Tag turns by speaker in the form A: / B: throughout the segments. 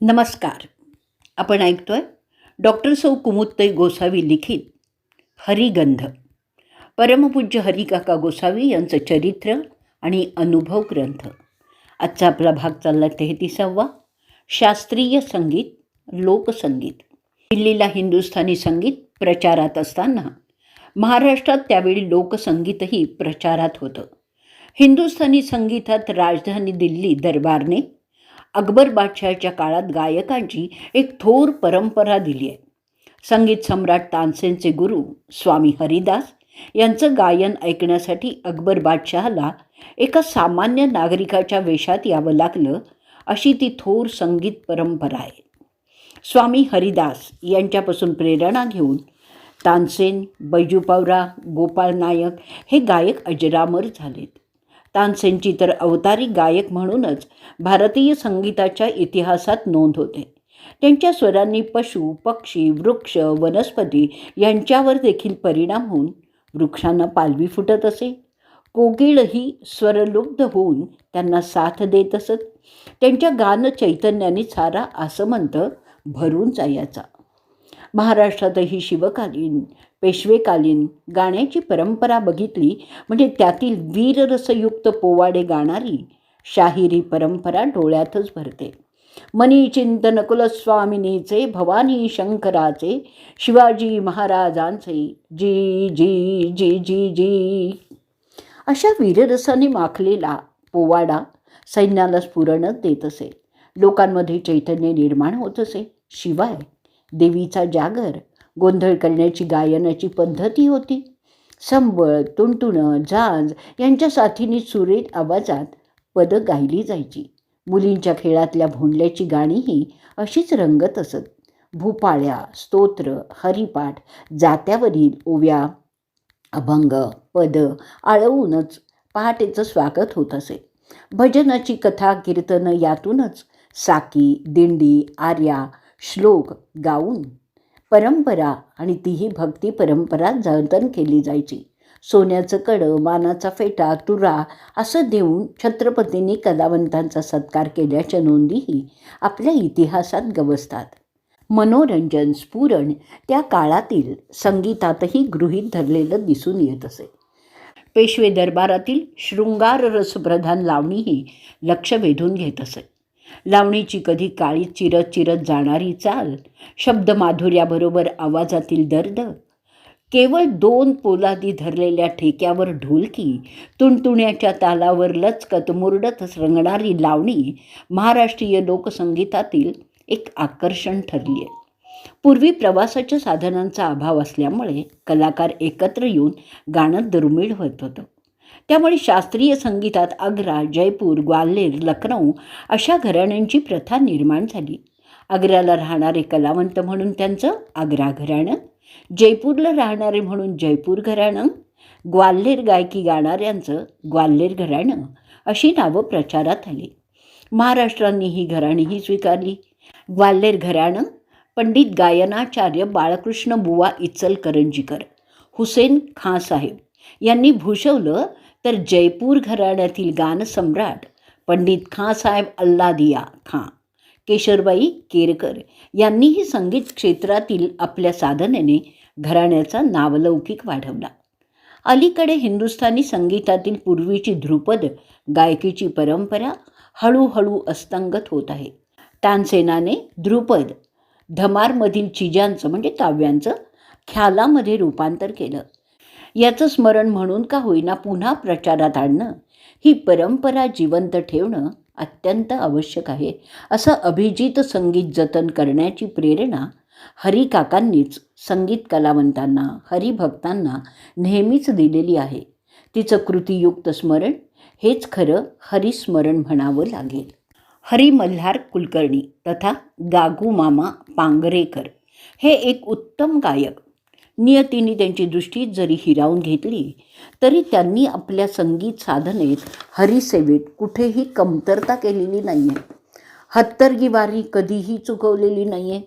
A: नमस्कार. आपण ऐकतोय डॉक्टर सौ कुमुदताई गोसावी लिखित हरिगंध. परमपूज्य हरिकाका गोसावी यांचं चरित्र आणि अनुभव ग्रंथ. आजचा आपला भाग चालला 33वा. शास्त्रीय संगीत, लोकसंगीत. दिल्लीला हिंदुस्थानी संगीत प्रचारात असताना महाराष्ट्रात त्यावेळी लोकसंगीतही प्रचारात होतं. हिंदुस्थानी संगीतात राजधानी दिल्ली दरबारने अकबर बादशहाच्या काळात गायकांची एक थोर परंपरा दिली आहे. संगीत सम्राट तानसेनचे गुरु स्वामी हरिदास यांचं गायन ऐकण्यासाठी अकबर बादशहाला एका सामान्य नागरिकाच्या वेशात यावं लागलं, अशी ती थोर संगीत परंपरा आहे. स्वामी हरिदास यांच्यापासून प्रेरणा घेऊन तानसेन, बैजूपावरा, गोपाळ नायक हे गायक अजरामर झालेत. तानसेनची तर अवतारी गायक म्हणूनच भारतीय संगीताच्या इतिहासात नोंद होते. त्यांच्या स्वरांनी पशु, पक्षी, वृक्ष, वनस्पती यांच्यावर देखील परिणाम होऊन वृक्षांना पालवी फुटत असे. कोकिळही स्वरलुब्ध होऊन त्यांना साथ देत असत. त्यांच्या गान चैतन्याने सारा आसमंत भरून जायचा. महाराष्ट्रातही शिवकालीन, पेशवेकालीन गाण्याची परंपरा बघितली म्हणजे त्यातील वीररसयुक्त पोवाडे गाणारी शाहिरी परंपरा डोळ्यातच भरते. मनी चिंतन कुलस्वामिनीचे, भवानी शंकराचे, शिवाजी महाराजांचे जी जी जी जी जी अशा वीररसाने माखलेला पोवाडा सैन्याला स्फुरणच देत असे. लोकांमध्ये चैतन्य निर्माण होत असे. शिवाय देवीचा जागर, गोंधळ करण्याची गायनाची पद्धती होती. संबळ, तुणतुणं, झांज यांच्या साथीने सुरेख आवाजात पदं गायली जायची. मुलींच्या खेळातल्या भोंडल्याची गाणीही अशीच रंगत असत. भूपाळ्या, स्तोत्र, हरिपाठ, जात्यावरील ओव्या, अभंग, पद आळवूनच पहाटेचं स्वागत होत असे. भजनाची कथा, कीर्तन यातूनच साकी, दिंडी, आर्या, श्लोक गाऊन परंपरा आणि तीही भक्ती परंपरा जतन केली जायची. सोन्याचं कडं, मानाचा फेटा, तुरा असं देऊन छत्रपतींनी कलावंतांचा सत्कार केल्याच्या नोंदीही आपल्या इतिहासात गवसतात. मनोरंजन, स्फुरण त्या काळातील संगीतातही गृहीत धरलेलं दिसून येत असे. पेशवे दरबारातील शृंगार रसप्रधान लावणीही लक्ष वेधून घेत असे. लावणीची कधी काळी चिरत चिरत जाणारी चाल, शब्दमाधुर्याबरोबर आवाजातील दर्द, केवळ 2 पोलादी धरलेल्या ठेक्यावर ढोलकी, तुणतुण्याच्या तालावर लचकत मुरडत रंगणारी लावणी महाराष्ट्रीय लोकसंगीतातील एक आकर्षण ठरली आहे. पूर्वी प्रवासाच्या साधनांचा अभाव असल्यामुळे कलाकार एकत्र येऊन गाणं दुर्मिळ होत होतं. त्यामुळे शास्त्रीय संगीतात आग्रा, जयपूर, ग्वाल्हेर, लखनौ अशा घराण्यांची प्रथा निर्माण झाली. आग्र्याला राहणारे कलावंत म्हणून त्यांचं आग्रा घराणं, जयपूरला राहणारे म्हणून जयपूर घराणं, ग्वाल्हेर गायकी गाणाऱ्यांचं ग्वाल्हेर घराणं अशी नावं प्रचारात आली. महाराष्ट्रांनी ही घराणीही स्वीकारली. ग्वाल्हेर घराणं पंडित गायनाचार्य बाळकृष्ण बुवा इचलकरंजीकर, हुसेन खां साहेब यांनी भूषवलं, तर जयपूर घराण्यातील गानसम्राट पंडित खाँसाहेब अल्लादिया खाँ, केशरबाई केरकर यांनीही संगीत क्षेत्रातील आपल्या साधनेने घराण्याचा नावलौकिक वाढवला. अलीकडे हिंदुस्थानी संगीतातील पूर्वीची ध्रुपद गायकीची परंपरा हळूहळू अस्तंगत होत आहे. तानसेनाने ध्रुपद, धमारमधील चिजांचं म्हणजे काव्यांचं ख्यालामध्ये रूपांतर केलं. याचं स्मरण म्हणून का होईना पुन्हा प्रचारात आणणं, ही परंपरा जिवंत ठेवणं अत्यंत आवश्यक आहे, असं अभिजित संगीत जतन करण्याची प्रेरणा हरिकाकांनीच संगीत कलावंतांना, हरिभक्तांना नेहमीच दिलेली आहे. तिचं कृतीयुक्त स्मरण हेच खरं हरिस्मरण म्हणावं लागेल. हरी मल्हार कुलकर्णी तथा गागू मामा पांगरेकर हे एक उत्तम गायक. नियतीने त्यांची दृष्टी जरी हिरावून घेतली तरी त्यांनी आपल्या संगीत साधनेत, हरिसेवेत कुठेही कमतरता केलेली नाही आहे. हत्तरगी वारी कधीही चुकवलेली नाही आहे.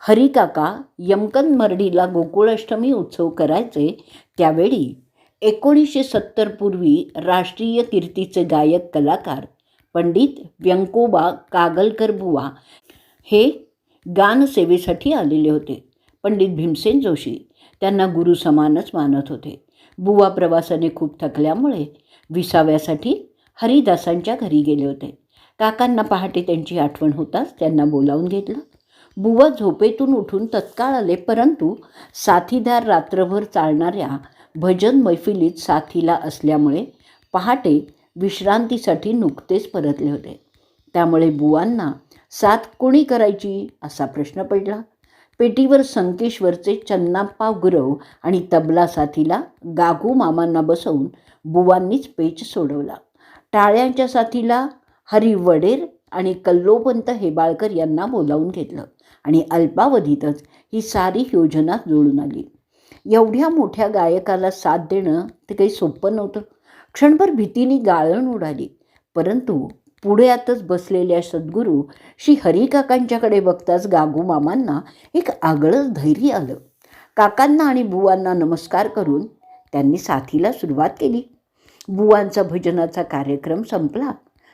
A: हरिकाका यमकन मर्डीला गोकुळाष्टमी उत्सव करायचे त्यावेळी 1970 पूर्वी राष्ट्रीय कीर्तीचे गायक कलाकार पंडित व्यंकोबा कागलकर बुवा हे गानसेवेसाठी आलेले होते. पंडित भीमसेन जोशी त्यांना गुरु समानच मानत होते. बुवा प्रवासाने खूप थकल्यामुळे विसाव्यासाठी हरिदासांच्या घरी गेले होते. काकांना पहाटे त्यांची आठवण होताच त्यांना बोलावून घेतलं. बुवा झोपेतून उठून तत्काळ आले, परंतु साथीदार रात्रभर चालणाऱ्या भजन मैफिलीत साथीला असल्यामुळे पहाटे विश्रांतीसाठी नुकतेच परतले होते. त्यामुळे बुवांना साथ कोणी करायची असा प्रश्न पडला. पेटीवर संकेश्वरचे चन्नाप्पा गुरव आणि तबला साथीला गागू मामांना बसवून बुवांनीच पेच सोडवला. टाळ्यांच्या साथीला हरी वडेर आणि कल्लोपंत हेबाळकर यांना बोलावून घेतलं आणि अल्पावधीतच ही सारी योजना जुळून आली. एवढ्या मोठ्या गायकाला साथ देणं ते काही सोपं नव्हतं. क्षणभर भीतीने गाळण उडाली, परंतु पुढ्यातच बसलेल्या सद्गुरू श्री हरिकाकांच्याकडे बघताच गागू मामांना एक आगळंच धैर्य आलं. काकांना आणि बुवांना नमस्कार करून त्यांनी साथीला सुरुवात केली. बुवांचा भजनाचा कार्यक्रम संपला.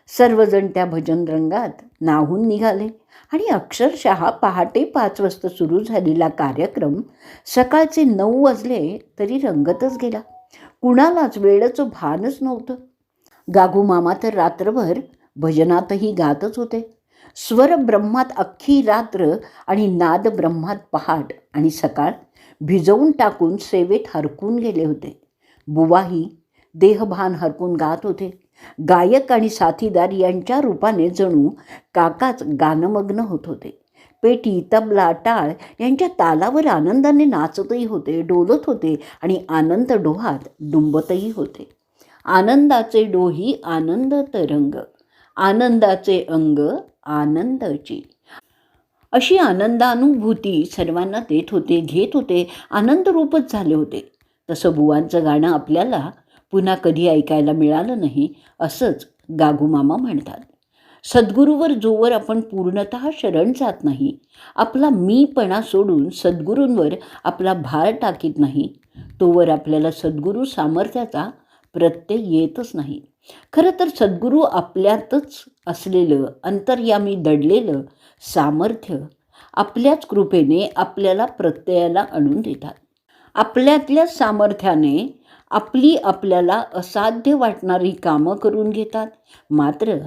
A: सर्वजण त्या भजन रंगात न्हाऊन निघाले आणि अक्षरशः पहाटे 5 वाजता सुरू झालेला कार्यक्रम सकाळचे 9 वाजले तरी रंगतच गेला. कुणालाच वेळेचं भानच नव्हतं. गागू मामा तर रात्रभर भजनातही गातच होते. स्वर ब्रह्मात अख्खी रात्र आणि नाद ब्रह्मात पहाट आणि सकाळ भिजवून टाकून सेवेत हरकून गेले होते. बुवाही देहभान हरकून गात होते. गायक आणि साथीदार यांच्या रूपाने जणू काकाच गानमग्न होत होते. पेटी, तबला, टाळ यांच्या तालावर आनंदाने नाचतही होते, डोलत होते आणि आनंद डोहात डुंबतही होते. आनंदाचे डोही आनंद तरंग, आनंदाचे अंग आनंदाची, अशी आनंदानुभूती सर्वांना देत होते, घेत होते, आनंदरूपच झाले होते. तसं बुवांचं गाणं आपल्याला पुन्हा कधी ऐकायला मिळालं नाही असंच गागूमामा म्हणतात. सद्गुरूवर जोवर आपण पूर्णतः शरण जात नाही, आपला मीपणा सोडून सद्गुरूंवर आपला भार टाकीत नाही, तोवर आपल्याला सद्गुरू सामर्थ्याचा प्रत्यय येतच नाही. खरं तर सद्गुरू आपल्यातच असलेलं अंतर्यामी दडलेलं सामर्थ्य आपल्याच कृपेने आपल्याला प्रत्ययाला आणून देतात. आपल्यातल्या सामर्थ्याने आपल्याला असाध्य वाटणारी कामं करून घेतात. मात्र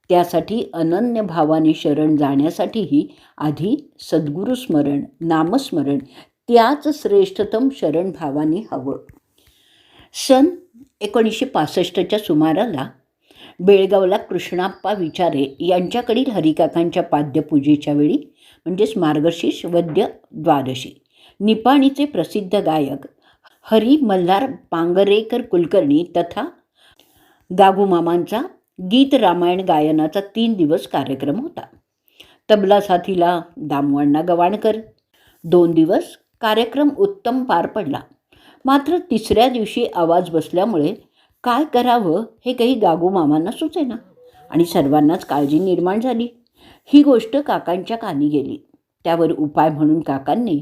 A: त्यासाठी अनन्य भावाने शरण जाण्यासाठीही आधी सद्गुरू स्मरण, नामस्मरण त्याच श्रेष्ठतम शरण भावाने हवं. सन 1965च्या सुमाराला बेळगावला कृष्णाप्पा विचारे यांच्याकडील हरिकाकांच्या पाद्यपूजेच्या वेळी म्हणजेच मार्गशीर्ष वद्य द्वादशी निपाणीचे प्रसिद्ध गायक हरी मल्हार पांगरेकर कुलकर्णी तथा गागूमामांचा गीत रामायण गायनाचा 3 दिवस कार्यक्रम होता. तबला साथीला दामवण्णा गवाणकर. 2 दिवस कार्यक्रम उत्तम पार पडला. मात्र 3ऱ्या दिवशी आवाज बसल्यामुळे काय करावं हे काही गागूमामांना सुचेना आणि सर्वांनाच काळजी निर्माण झाली. ही गोष्ट काकांच्या कानी गेली. त्यावर उपाय म्हणून काकांनी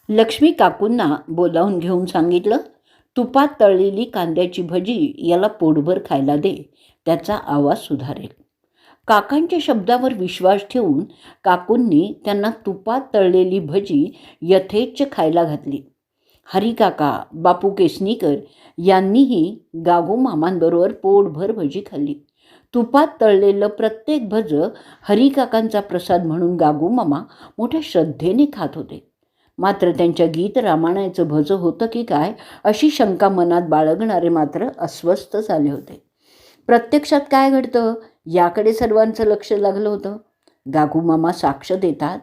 A: लक्ष्मी काकूंना बोलावून घेऊन सांगितलं, तुपात तळलेली कांद्याची भजी याला पोटभर खायला दे, त्याचा आवाज सुधारेल. काकांच्या शब्दावर विश्वास ठेवून काकूंनी त्यांना तुपात तळलेली भजी यथेच्छ खायला घातली. हरिकाका, बापू केसनीकर यांनीही गागूमामांबरोबर पोटभर भजी खाल्ली. तुपात तळलेलं प्रत्येक भजं हरिकाकांचा प्रसाद म्हणून गागूमामा मोठ्या श्रद्धेने खात होते. मात्र त्यांच्या गीत रामायणाचं भजं होतं की काय अशी शंका मनात बाळगणारे मात्र अस्वस्थ झाले होते. प्रत्यक्षात काय घडतं याकडे सर्वांचं लक्ष लागलं होतं. गागूमामा साक्ष देतात,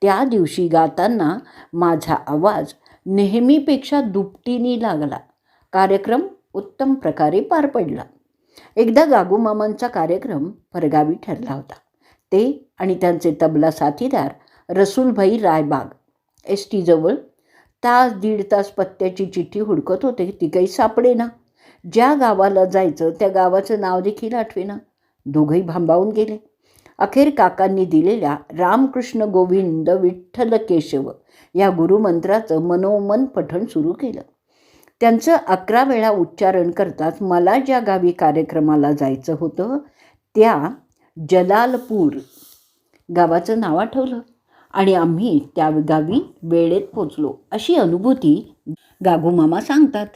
A: त्या दिवशी गाताना माझा आवाज नेहमीपेक्षा दुपटीने लागला. कार्यक्रम उत्तम प्रकारे पार पडला. एकदा गागूमामांचा कार्यक्रम परगावी ठरला होता. ते आणि त्यांचे तबला साथीदार रसूलभाई रायबाग एसटीजवळ तास 1.5 तास पत्त्याची चिठ्ठी हुडकत होते. ती काही सापडेना. ज्या गावाला जायचं त्या गावाचं नाव देखील आठवेना. दोघंही भांबावून गेले. अखेर काकांनी दिलेल्या रामकृष्ण गोविंद विठ्ठल केशव या गुरुमंत्राचं मनोमन पठण सुरू केलं. त्यांचं 11 वेळा उच्चारण करताच मला ज्या गावी कार्यक्रमाला जायचं होतं त्या जलालपूर गावाचं नाव आठवलं आणि आम्ही त्या गावी वेळेत पोचलो अशी अनुभूती गागूमामा सांगतात.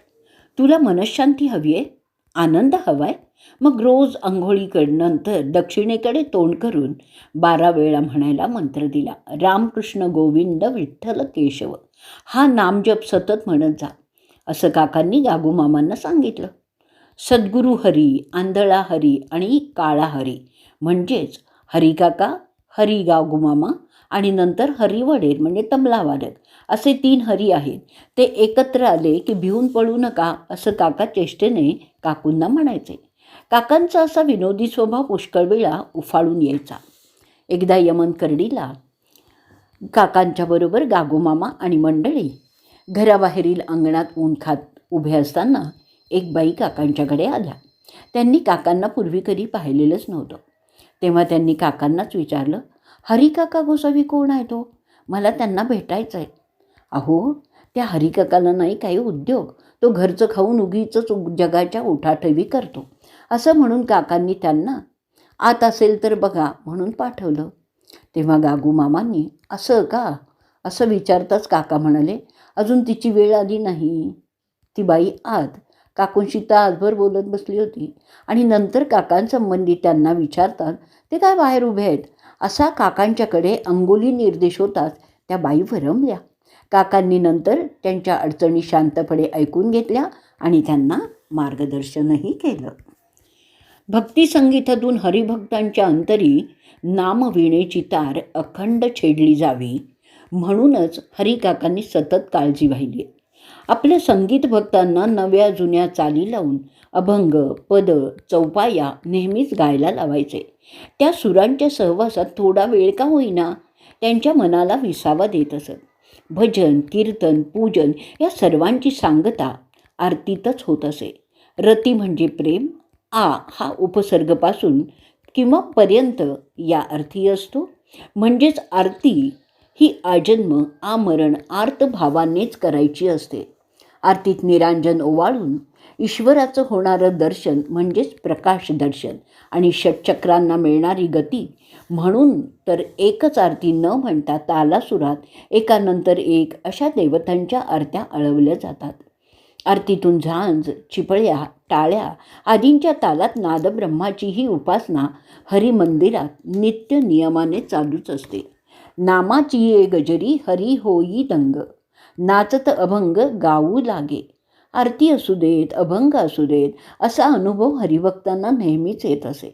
A: तुला मनःशांती हवी आहे, आनंद हवा आहे, मग रोज अंघोळीकडनंतर दक्षिणेकडे तोंड करून 12 वेळा म्हणायला मंत्र दिला. रामकृष्ण गोविंद विठ्ठल केशव हा नामजप सतत म्हणत जा, असं काकांनी गागूमामांना सांगितलं. सद्गुरू हरी, आंधळा हरी आणि काळा हरी म्हणजेच हरिकाका, हरी गागूमामा आणि नंतर हरी वडेर म्हणजे तबलावादक असे 3 हरी आहेत. ते एकत्र आले की भिवून पळू नका असं काका चेष्टेने काकूंना म्हणायचे. काकांचा असा विनोदी स्वभाव पुष्कळ वेळा उफाळून यायचा. एकदा यमन करडीला काकांच्याबरोबर गागूमामा आणि मंडळी घराबाहेरील अंगणात ऊन खात उभे असताना एक बाई काकांच्याकडे आल्या. त्यांनी काकांना पूर्वी कधी पाहिलेलंच नव्हतं. तेव्हा त्यांनी काकांनाच विचारलं, हरिकाका गोसावी कोण आहे तो? मला त्यांना भेटायचं आहे. अहो, त्या हरिकाकाला नाही काही उद्योग, तो घरचं खाऊन उगीचंच जगाच्या उठाठेवी करतो, असं म्हणून काकांनी त्यांना आत असेल तर बघा म्हणून पाठवलं. तेव्हा गागूमामांनी असं का असं विचारताच काका म्हणाले, अजून तिची वेळ आली नाही. ती बाई आत काकूंशी तासभर बोलत बसली होती आणि नंतर काकांसंबंधी त्यांना विचारतात ते काय बाहेर उभे आहेत असा काकांच्याकडे अंगुली निर्देश होताच त्या बाई भरमल्या. काकांनी नंतर त्यांच्या अडचणी शांतपणे ऐकून घेतल्या आणि त्यांना मार्गदर्शनही केलं. भक्तिसंगीतातून हरिभक्तांच्या अंतरी नामवीणेची तार अखंड छेडली जावी म्हणूनच हरिकाकांनी सतत काळजी वाहिली. आपल्या संगीत भक्तांना नव्या जुन्या चाली लावून अभंग, पद, चौपाया नेहमीच गायला लावायचे. त्या सुरांच्या सहवासात थोडा वेळ का होईना त्यांच्या मनाला विसावा देत असत. भजन, कीर्तन, पूजन या सर्वांची सांगता आरतीतच होत असे. रती म्हणजे प्रेम, आ हा उपसर्गपासून किंवा पर्यंत या अर्थी असतो. म्हणजेच आरती ही आजन्म आमरण आर्त भावानेच करायची असते. आरतीत निरांजन ओवाळून ईश्वराचं होणारं दर्शन म्हणजेच प्रकाश दर्शन आणि षटचक्रांना मिळणारी गती. म्हणून तर एकच आरती न म्हणता तालासुरात एकानंतर एक अशा देवतांच्या आरत्या आळवल्या जातात. आरतीतून झांज, चिपळ्या, टाळ्या आदींच्या तालात नादब्रह्माची ही उपासना हरिमंदिरात नित्य नियमाने चालूच असते. नामाची ये गजरी हरी होई दंग, नाचत अभंग गाऊ लागे. आरती असू देत, अभंग असू देत असा अनुभव हरिभक्तांना नेहमीच येत असे.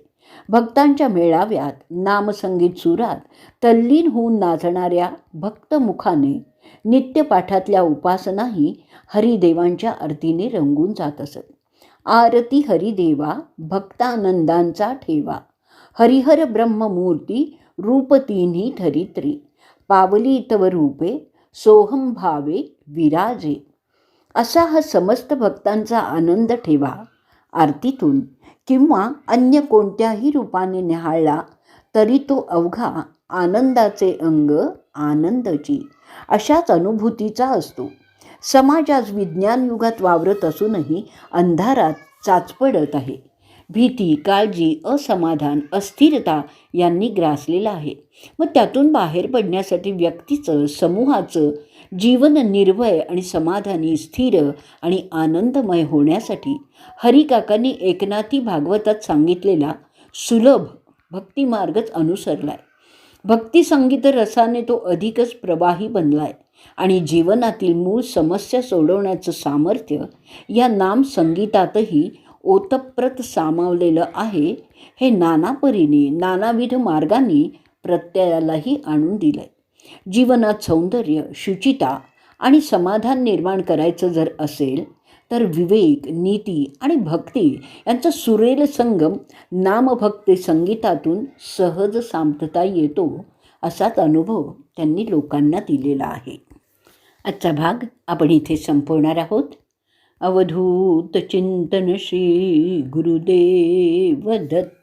A: भक्तांच्या मेळाव्यात नामसंगीत सुरात तल्लीन होऊन नाचणाऱ्या भक्तमुखाने नित्यपाठातल्या उपासनाही हरिदेवांच्या आरतीने रंगून जात असत. आरती हरिदेवा भक्तानंदांचा ठेवा, हरिहर ब्रह्ममूर्ती रूप तिन्ही धरित्री, पावली तव रूपे सोहम भावे विराजे. असा हा समस्त भक्तांचा आनंद ठेवा आरतीतून किंवा अन्य कोणत्याही रूपाने निहाळला तरी तो अवघा आनंदाचे अंग आनंदाची अशाच अनुभूतीचा असतो. समाज आज विज्ञान युगात वावरत असूनही अंधारात चाचपडत आहे. भीती, काळजी, असमाधान, अस्थिरता यांनी ग्रासलेलं आहे. मग त्यातून बाहेर पडण्यासाठी व्यक्तीचं, समूहाचं जीवन निर्भय आणि समाधानी, स्थिर आणि आनंदमय होण्यासाठी हरिकाकांनी एकनाथी भागवतात सांगितलेला सुलभ भक्तिमार्गच अनुसरला आहे. भक्तिसंगीत रसाने तो अधिकच प्रवाही बनला आहे आणि जीवनातील मूळ समस्या सोडवण्याचं सामर्थ्य या नामसंगीतातही ओतप्रत सामावलेलं आहे. हे नाना परीने नानाविध मार्गांनी प्रत्ययालाही आणून दिलं आहे. जीवनात सौंदर्य, शुचिता आणि समाधान निर्माण करायचं जर असेल तर विवेक, नीती आणि भक्ती यांचा सुरेल संगम नामभक्ती संगीतातून सहज सामटता येतो असाच अनुभव त्यांनी लोकांना दिलेला आहे. आजचा भाग आपण इथे संपवणार आहोत. अवधूत चिंतन श्री गुरुदेव दत्त.